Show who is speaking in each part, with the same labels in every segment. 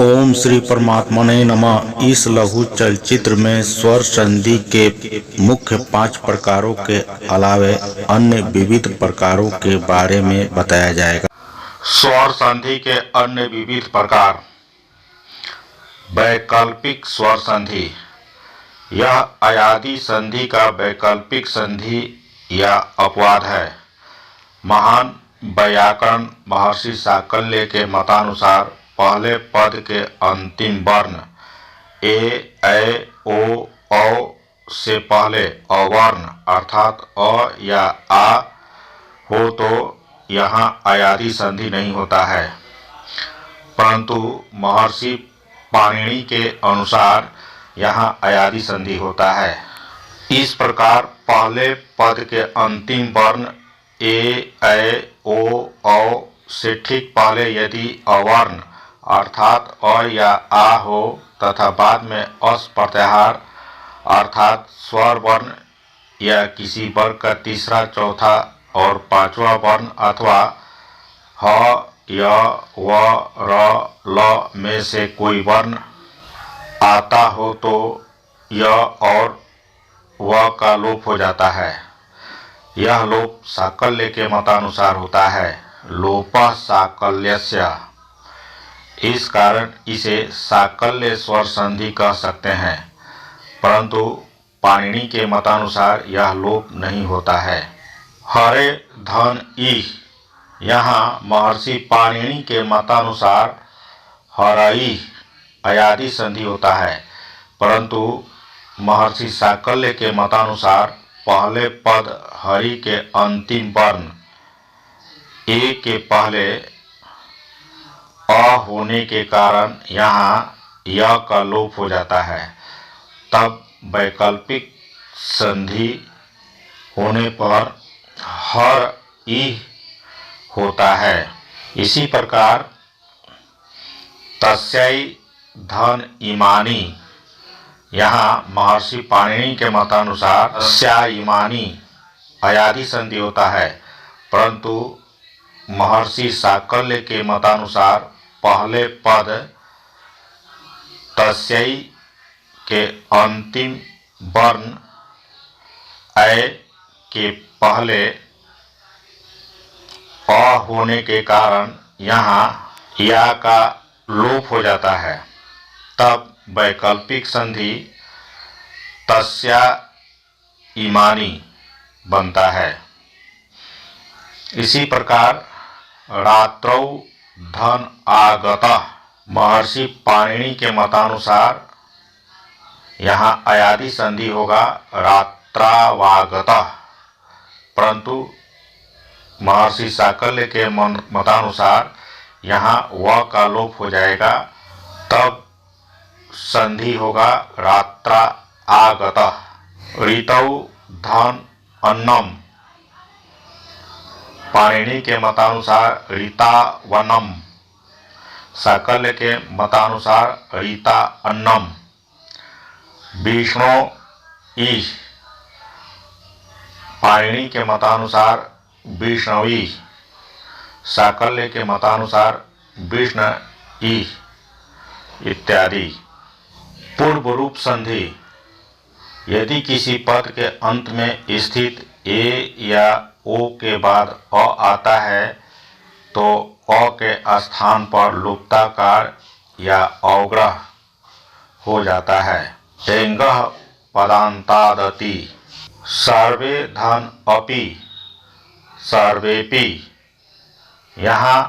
Speaker 1: ओम श्री परमात्मने नमः। इस लघु चलचित्र में स्वर संधि के मुख्य 5 प्रकारों के अलावे अन्य विविध प्रकारों के बारे में बताया जाएगा।
Speaker 2: स्वर संधि के अन्य विविध प्रकार। वैकल्पिक स्वर संधि, यह अयादी संधि का वैकल्पिक संधि या अपवाद है। महान वैयाकरण महर्षि शाकल्य के मतानुसार पहले पद के अंतिम वर्ण ए, ऐ, ओ, औ से पहले अवर्ण अर्थात अ या आ हो तो यहाँ अयादी संधि नहीं होता है, परंतु महर्षि पाणिनि के अनुसार यहाँ अयादी संधि होता है। इस प्रकार पहले पद के अंतिम वर्ण ए, ऐ, ओ, औ से ठीक पहले यदि अवर्ण अर्थात अ या आ हो तथा बाद में अस प्रत्याहार अर्थात स्वर वर्ण या किसी वर्ग का तीसरा, चौथा और पांचवा वर्ण अथवा ह, य, व, र, ल में से कोई वर्ण आता हो तो य और व का लोप हो जाता है। यह लोप शाकल्य के मतानुसार होता है। लोपः शाकल्यस्य। इस कारण इसे शाकल्य स्वर संधि कह सकते हैं, परंतु पाणिनि के मतानुसार यह लोप नहीं होता है। हरे धन इ, यहाँ महर्षि पाणिनि के मतानुसार हरई अयादी संधि होता है, परंतु महर्षि शाकल्य के मतानुसार पहले पद हरि के अंतिम वर्ण ए के पहले अ होने के कारण यहाँ य का लोप हो जाता है। तब वैकल्पिक संधि होने पर हर ई होता है। इसी प्रकार तस्यै धन इमानी, यहाँ महर्षि पाणिनि के मतानुसार तस्या इमानी अयादी संधि होता है, परंतु महर्षि शाकल्य के मतानुसार पहले पद तस्यै के अंतिम वर्ण ऐ के पहले अ होने के कारण यहाँ या का लोप हो जाता है। तब वैकल्पिक संधि तस्या इमानी बनता है। इसी प्रकार रात्रौ धन आगतः, महर्षि पाणिनि के मतानुसार यहाँ अयादी संधि होगा रात्रावागतः, परंतु महर्षि शाकल्य के मतानुसार यहाँ व का लोप हो जाएगा। तब संधि होगा रात्रा आगतः। ऋतौ धन अन्नम, पाणिनि के मतानुसार ऋतावनम, शाकल्य के मतानुसार ऋता अन्नम। विष्णु इ, पाणिनि के मतानुसार विष्णवी, शाकल्य के मतानुसार विष्णु इ इत्यादि। पूर्व रूप संधि, यदि किसी पद के अंत में स्थित ए या ओ के बाद अ आता है तो अ के स्थान पर लुप्ताकार या अवग्रह हो जाता है। एंगः पदान्तादति, सर्वे धन अपि सर्वेपि, यहाँ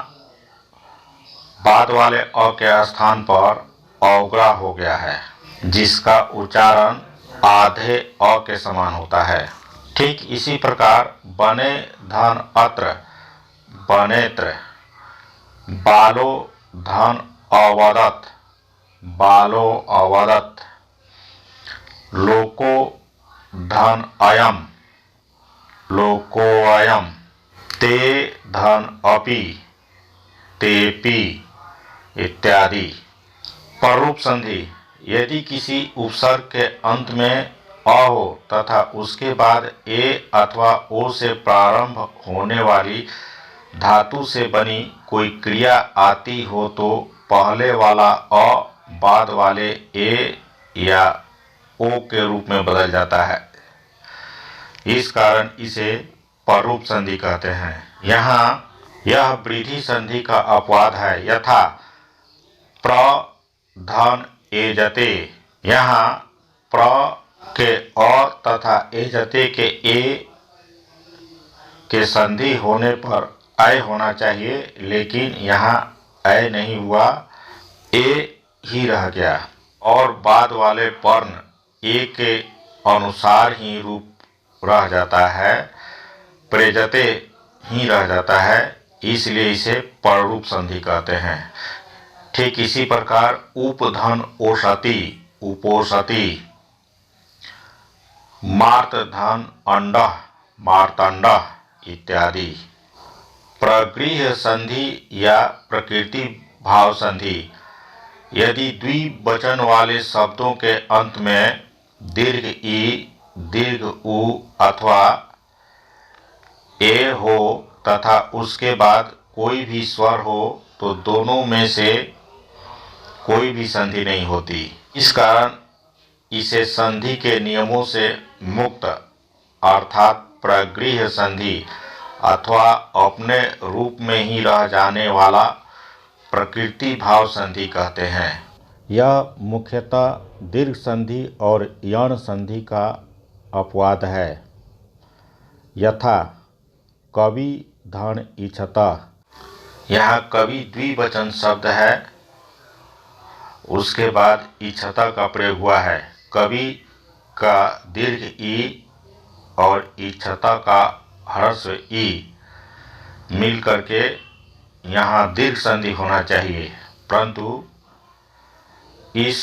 Speaker 2: बाद वाले अ के स्थान पर अवग्रह हो गया है, जिसका उच्चारण आधे अ के समान होता है। ठीक इसी प्रकार बने धन अत्र बनेत्र, बालो धन अवदत् बालो अवदत्, लोको धन अयम लोकोऽयम, ते धन अपि तेपि इत्यादि। पररूप संधि, यदि किसी उपसर्ग के अंत में अ हो तथा उसके बाद ए अथवा ओ से प्रारंभ होने वाली धातु से बनी कोई क्रिया आती हो तो पहले वाला अ बाद वाले ए या ओ के रूप में बदल जाता है। इस कारण इसे पररूप संधि कहते हैं। यहाँ यह वृद्धि संधि का अपवाद है। यथा प्र धन एजते, यहाँ प्र के अ तथा एजते के ए के संधि होने पर ऐ होना चाहिए, लेकिन यहाँ ऐ नहीं हुआ, ए ही रह गया और बाद वाले वर्ण ए के अनुसार ही रूप रह जाता है, प्रेजते ही रह जाता है, इसलिए इसे पररूप संधि कहते हैं। ठीक इसी प्रकार उपधन ओषति, उपोषति, मार्त धन अंडः, मार्तंडः इत्यादि। प्रगृह्य संधि या प्रकृति भाव संधि, यदि द्विवचन वाले शब्दों के अंत में दीर्घ ई, दीर्घ उ अथवा ए हो तथा उसके बाद कोई भी स्वर हो तो दोनों में से कोई भी संधि नहीं होती। इस कारण इसे संधि के नियमों से मुक्त अर्थात प्रगृह्य संधि अथवा अपने रूप में ही रह जाने वाला प्रकृति भाव संधि कहते हैं।
Speaker 1: यह मुख्यतः दीर्घ संधि और यण संधि का अपवाद है। यथा कवि धन इच्छतः,
Speaker 2: यहाँ कवि द्विवचन शब्द है, उसके बाद इच्छता का प्रयोग हुआ है। कवि का दीर्घ ई और इच्छता का ह्रस्व ई मिल करके यहाँ दीर्घ संधि होना चाहिए, परंतु इस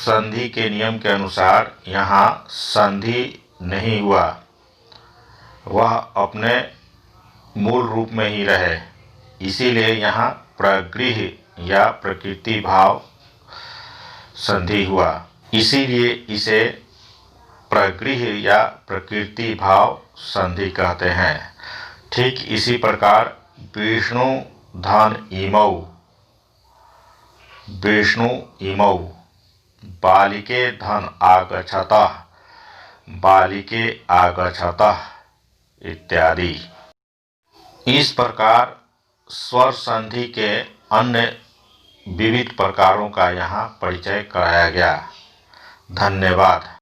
Speaker 2: संधि के नियम के अनुसार यहाँ संधि नहीं हुआ, वह अपने मूल रूप में ही रहे, इसीलिए यहाँ प्रगृह्य या प्रकृति भाव संधि हुआ, इसीलिए इसे प्रगृह्य या प्रकृति भाव संधि कहते हैं। ठीक इसी प्रकार विष्णु धन इमौ, विष्णु इमौ, बालिके धन आगच्छतः, बालिके आगच्छतः इत्यादि। इस प्रकार स्वर संधि के अन्य विविध प्रकारों का यहाँ परिचय कराया गया। धन्यवाद।